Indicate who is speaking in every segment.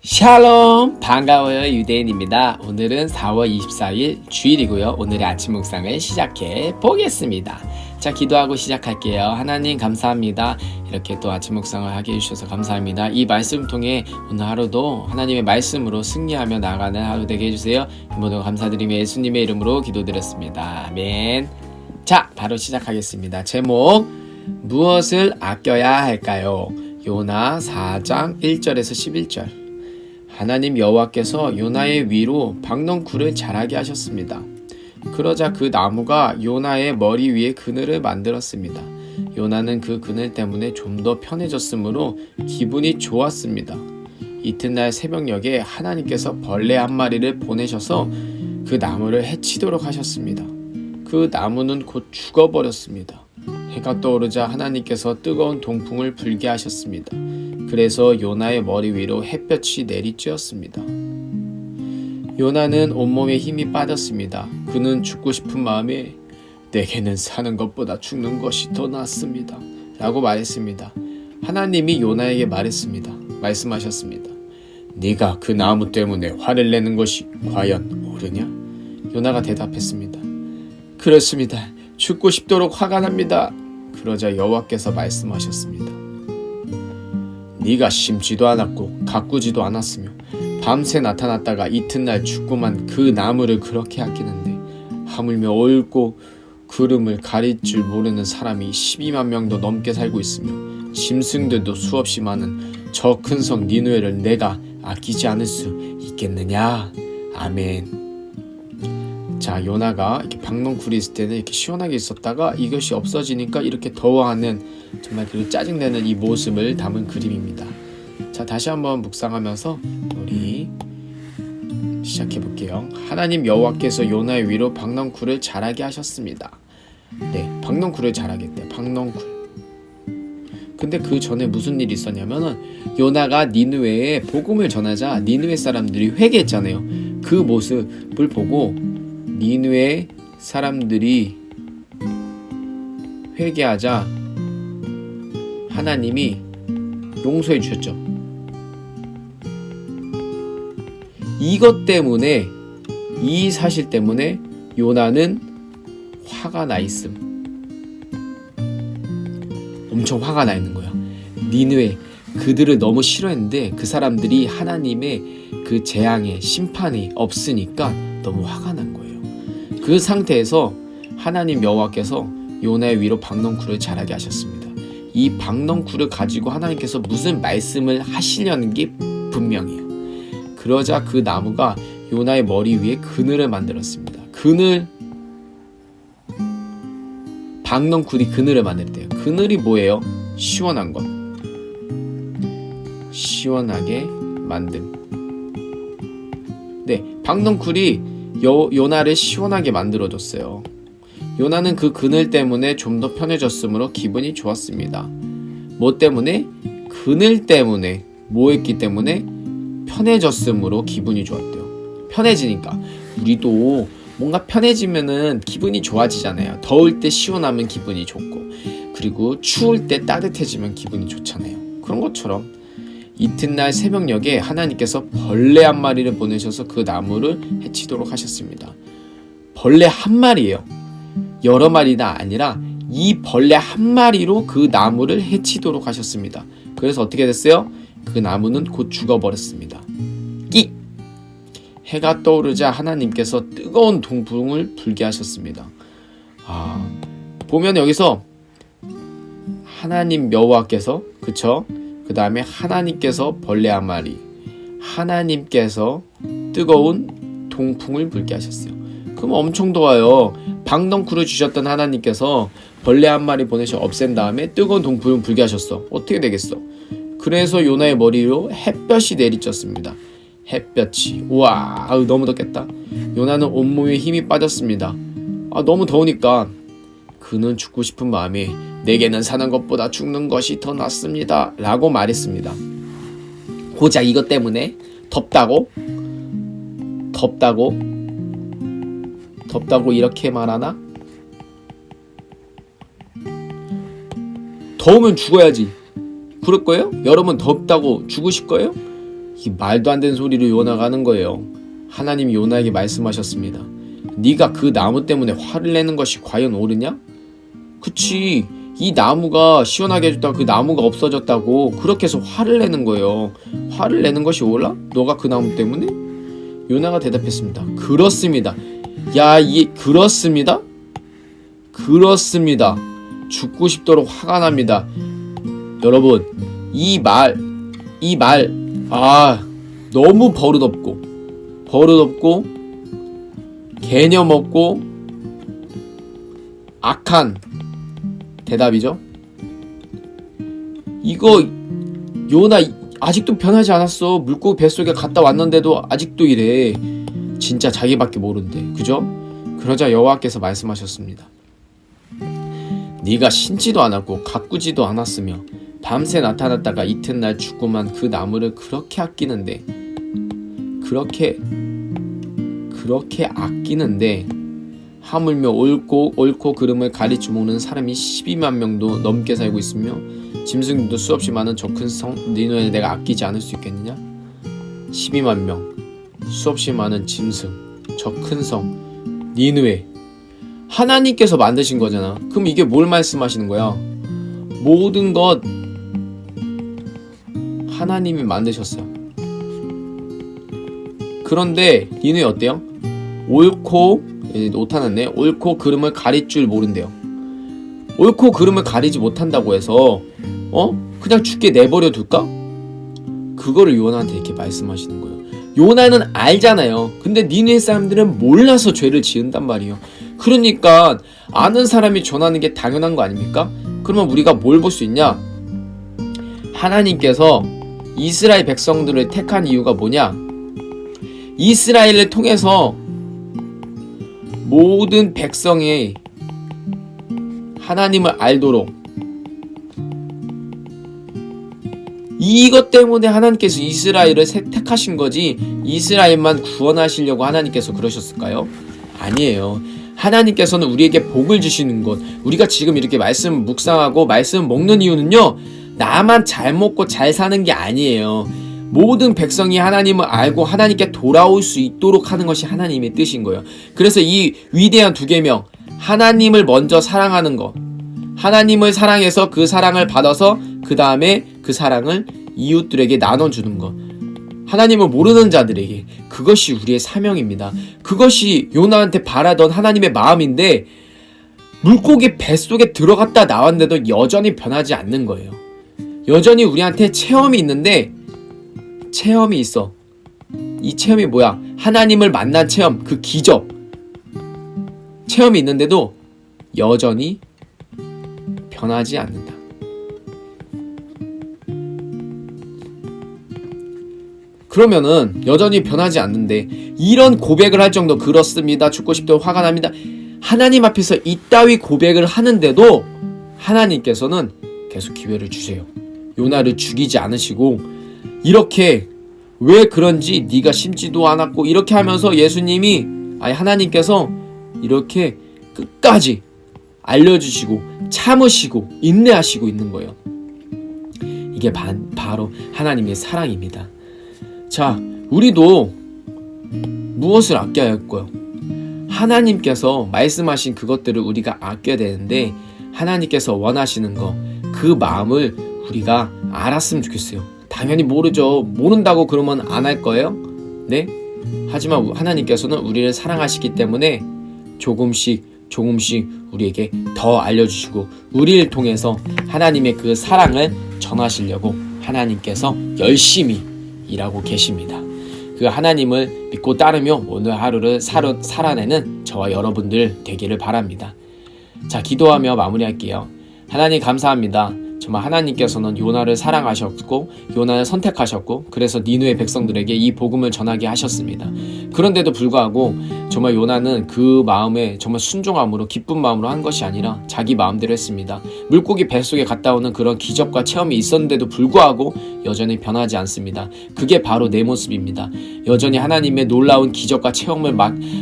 Speaker 1: 샬롬 반가워요. 유대인입니다. 오늘은 4월 24일 주일이고요. 오늘의 아침 묵상을 시작해 보겠습니다. 자, 기도하고 시작할게요. 하나님 감사합니다. 이렇게 또 아침 묵상을 하게 해주셔서 감사합니다. 이 말씀 통해 오늘 하루도 하나님의 말씀으로 승리하며 나아가는 하루 되게 해주세요. 모두 감사드리며 예수님의 이름으로 기도드렸습니다. 아멘. 자, 바로 시작하겠습니다. 제목, 무엇을 아껴야 할까요? 요나 4장 1절에서 11절. 하나님 여호와께서 요나의 위로 박넝쿨을 자라게 하셨습니다. 그러자 그 나무가 요나의 머리 위에 그늘을 만들었습니다. 요나는 그 그늘 때문에 좀 더 편해졌으므로 기분이 좋았습니다. 이튿날 새벽녘에 하나님께서 벌레 한 마리를 보내셔서 그 나무를 해치도록 하셨습니다. 그 나무는 곧 죽어버렸습니다. 해가 떠오르자 하나님께서 뜨거운 동풍을 불게 하셨습니다. 그래서 요나의 머리 위로 햇볕이 내리쬐었습니다. 요나는 온몸에 힘이 빠졌습니다. 그는 죽고 싶은 마음에 내게는 사는 것보다 죽는 것이 더 낫습니다. 라고 말했습니다. 하나님이 요나에게 말씀하셨습니다. 네가 그 나무 때문에 화를 내는 것이 과연 옳으냐? 요나가 대답했습니다. 그렇습니다. 죽고 싶도록 화가 납니다. 그러자 여호와께서 말씀하셨습니다. 네가 심지도 않았고 가꾸지도 않았으며 밤새 나타났다가 이튿날 죽고만 그 나무를 그렇게 아끼는데 하물며 옳고 그름을 가릴 줄 모르는 사람이 12만 명도 넘게 살고 있으며 짐승들도 수없이 많은 저 큰 성 니느웨를 내가 아끼지 않을 수 있겠느냐? 아멘. 자, 요나가 이렇게 박넝쿨이 있을 때는 이렇게 시원하게 있었다가 이것이 없어지니까 이렇게 더워하는 정말 그 짜증내는 이 모습을 담은 그림입니다. 자, 다시 한번 묵상하면서 우리 시작해 볼게요. 하나님 여호와께서 요나의 위로 박넝쿨을 자라게 하셨습니다. 네, 박넝쿨을 자라겠대. 박넝쿨. 근데 그 전에 무슨 일이 있었냐면은 요나가 니느웨에 복음을 전하자 니느웨 사람들이 회개했잖아요. 그 모습을 보고 니느웨 사람들이 회개하자 하나님이 용서해 주셨죠. 이것 때문에, 이 사실 때문에 요나는 화가 나 있음. 엄청 화가 나 있는 거야. 니느웨 그들을 너무 싫어했는데 그 사람들이 하나님의 그 재앙의 심판이 없으니까 너무 화가 난 거예요. 그 상태에서 하나님 여호와께서 요나의 위로 박넝쿨을 자라게 하셨습니다. 이 박넝쿨을 가지고 하나님께서 무슨 말씀을 하시려는 게 분명해요. 그러자 그 나무가 요나의 머리 위에 그늘을 만들었습니다. 그늘, 박넝쿨이 그늘을 만들었대요. 그늘이 뭐예요? 시원한 것. 시원하게 만듦. 네, 박넝쿨이 요나를 시원하게 만들어줬어요. 요나는 그 그늘 때문에 좀 더 편해졌으므로 기분이 좋았습니다. 뭐 때문에? 그늘 때문에, 뭐 했기 때문에? 편해졌으므로 기분이 좋았대요. 편해지니까. 우리도 뭔가 편해지면은 기분이 좋아지잖아요. 더울 때 시원하면 기분이 좋고, 그리고 추울 때 따뜻해지면 기분이 좋잖아요. 그런 것처럼 이튿날 새벽녘에 하나님께서 벌레 한 마리를 보내셔서 그 나무를 해치도록 하셨습니다. 벌레 한 마리예요. 여러 마리가 아니라 이 벌레 한 마리로 그 나무를 해치도록 하셨습니다. 그래서 어떻게 됐어요? 그 나무는 곧 죽어버렸습니다. 해가 떠오르자 하나님께서 뜨거운 동풍을 불게 하셨습니다. 보면 여기서 하나님 여호와께서, 그쵸? 그 다음에 하나님께서 벌레 한 마리, 하나님께서 뜨거운 동풍을 불게 하셨어요. 그럼 엄청 더워요. 박넝쿨을 주셨던 하나님께서 벌레 한 마리 보내셔 없앤 다음에 뜨거운 동풍을 불게 하셨어. 어떻게 되겠어? 그래서 요나의 머리로 햇볕이 내리쬐었습니다. 햇볕이, 우와, 너무 덥겠다. 요나는 온몸에 힘이 빠졌습니다. 너무 더우니까 그는 죽고 싶은 마음에 내게는 사는 것보다 죽는 것이 더 낫습니다. 라고 말했습니다. 고작 이것 때문에 덥다고 이렇게 말하나? 더우면 죽어야지. 그럴 거예요? 여러분 덥다고 죽으실 거예요? 이 말도 안 되는 소리를 요나가 하는 거예요. 하나님이 요나에게 말씀하셨습니다. 네가 그 나무 때문에 화를 내는 것이 과연 옳으냐? 그치, 이 나무가 시원하게 해줬다고 그 나무가 없어졌다고 그렇게 해서 화를 내는 거예요. 화를 내는 것이 옳아? 너가 그 나무 때문에? 요나가 대답했습니다. 그렇습니다. 그렇습니다? 그렇습니다. 죽고 싶도록 화가 납니다. 여러분, 이 말, 너무 버릇없고, 개념 없고, 악한 대답이죠. 이거, 요나 아직도 변하지 않았어. 물고기 뱃속에 갔다 왔는데도 아직도 이래. 진짜 자기밖에 모른대. 그죠? 그러자 여호와께서 말씀하셨습니다. 네가 신지도 않았고 가꾸지도 않았으며 밤새 나타났다가 이튿날 죽고만 그 나무를 그렇게 아끼는데 하물며 옳고 그름을 가리지 못하는 사람이 12만 명도 넘게 살고 있으며 짐승들도 수없이 많은 저 큰 성 니느웨를 내가 아끼지 않을 수 있겠느냐? 12만 명, 수없이 많은 짐승, 저 큰 성 니느웨, 하나님께서 만드신 거잖아. 그럼 이게 뭘 말씀하시는 거야? 모든 것 하나님이 만드셨어요. 그런데 니느웨 어때요? 옳고 그름을 가릴 줄 모른대요. 옳고 그름을 가리지 못한다고 해서 그냥 죽게 내버려 둘까? 그거를 요나한테 이렇게 말씀하시는 거예요. 요나는 알잖아요. 근데 니느웨 사람들은 몰라서 죄를 지은단 말이에요. 그러니까 아는 사람이 전하는 게 당연한 거 아닙니까? 그러면 우리가 뭘 볼 수 있냐? 하나님께서 이스라엘 백성들을 택한 이유가 뭐냐? 이스라엘을 통해서 모든 백성이 하나님을 알도록, 이것 때문에 하나님께서 이스라엘을 택하신 거지 이스라엘만 구원하시려고 하나님께서 그러셨을까요? 아니에요. 하나님께서는 우리에게 복을 주시는 것, 우리가 지금 이렇게 말씀 묵상하고 말씀 먹는 이유는요, 나만 잘 먹고 잘 사는 게 아니에요. 모든 백성이 하나님을 알고 하나님께 돌아올 수 있도록 하는 것이 하나님의 뜻인 거예요. 그래서 이 위대한 두 계명, 하나님을 먼저 사랑하는 것, 하나님을 사랑해서 그 사랑을 받아서 그 다음에 그 사랑을 이웃들에게 나눠주는 것, 하나님을 모르는 자들에게, 그것이 우리의 사명입니다. 그것이 요나한테 바라던 하나님의 마음인데 물고기 뱃속에 들어갔다 나왔는데도 여전히 변하지 않는 거예요. 여전히 우리한테 체험이 있는데, 체험이 있어. 이 체험이 뭐야? 하나님을 만난 체험, 그 기적 체험이 있는데도 여전히 변하지 않는다. 그러면은 여전히 변하지 않는데 이런 고백을 할 정도, 그렇습니다, 죽고 싶도록 화가 납니다, 하나님 앞에서 이따위 고백을 하는데도 하나님께서는 계속 기회를 주세요. 요나를 죽이지 않으시고, 이렇게 왜 그런지 네가 심지도 않았고, 이렇게 하면서 하나님께서 이렇게 끝까지 알려주시고 참으시고 인내하시고 있는 거예요. 이게 바로 하나님의 사랑입니다. 자, 우리도 무엇을 아껴야 할까요? 하나님께서 말씀하신 그것들을 우리가 아껴야 되는데, 하나님께서 원하시는 거, 그 마음을 우리가 알았으면 좋겠어요. 당연히 모르죠. 모른다고 그러면 안 할 거예요? 네? 하지만 하나님께서는 우리를 사랑하시기 때문에 조금씩 우리에게 더 알려주시고, 우리를 통해서 하나님의 그 사랑을 전하시려고 하나님께서 열심히 일하고 계십니다. 그 하나님을 믿고 따르며 오늘 하루를 살아내는 저와 여러분들 되기를 바랍니다. 자, 기도하며 마무리할게요. 하나님 감사합니다. 정말 하나님께서는 요나를 사랑하셨고 요나를 선택하셨고, 그래서 니느웨 백성들에게 이 복음을 전하게 하셨습니다. 그런데도 불구하고 정말 요나는 그 마음에 정말 순종함으로, 기쁜 마음으로 한 것이 아니라 자기 마음대로 했습니다. 물고기 뱃속에 갔다 오는 그런 기적과 체험이 있었는데도 불구하고 여전히 변하지 않습니다. 그게 바로 내 모습입니다. 여전히 하나님의 놀라운 기적과 체험을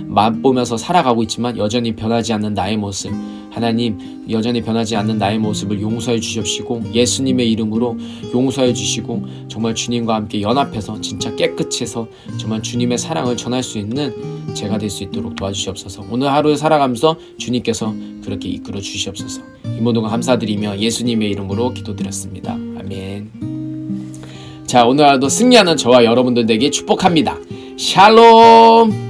Speaker 1: 맛보면서 살아가고 있지만 여전히 변하지 않는 나의 모습, 하나님 여전히 변하지 않는 나의 모습을 용서해 주십시고 예수님의 이름으로 용서해 주시고 정말 주님과 함께 연합해서 진짜 깨끗해서 정말 주님의 사랑을 전할 수 있는 제가 될 수 있도록 도와주시옵소서. 오늘 하루 살아가면서 주님께서 그렇게 이끌어 주시옵소서. 이 모든 거 감사드리며 예수님의 이름으로 기도드렸습니다. 아멘. 자, 오늘 하루도 승리하는 저와 여러분들 되게 축복합니다. 샬롬.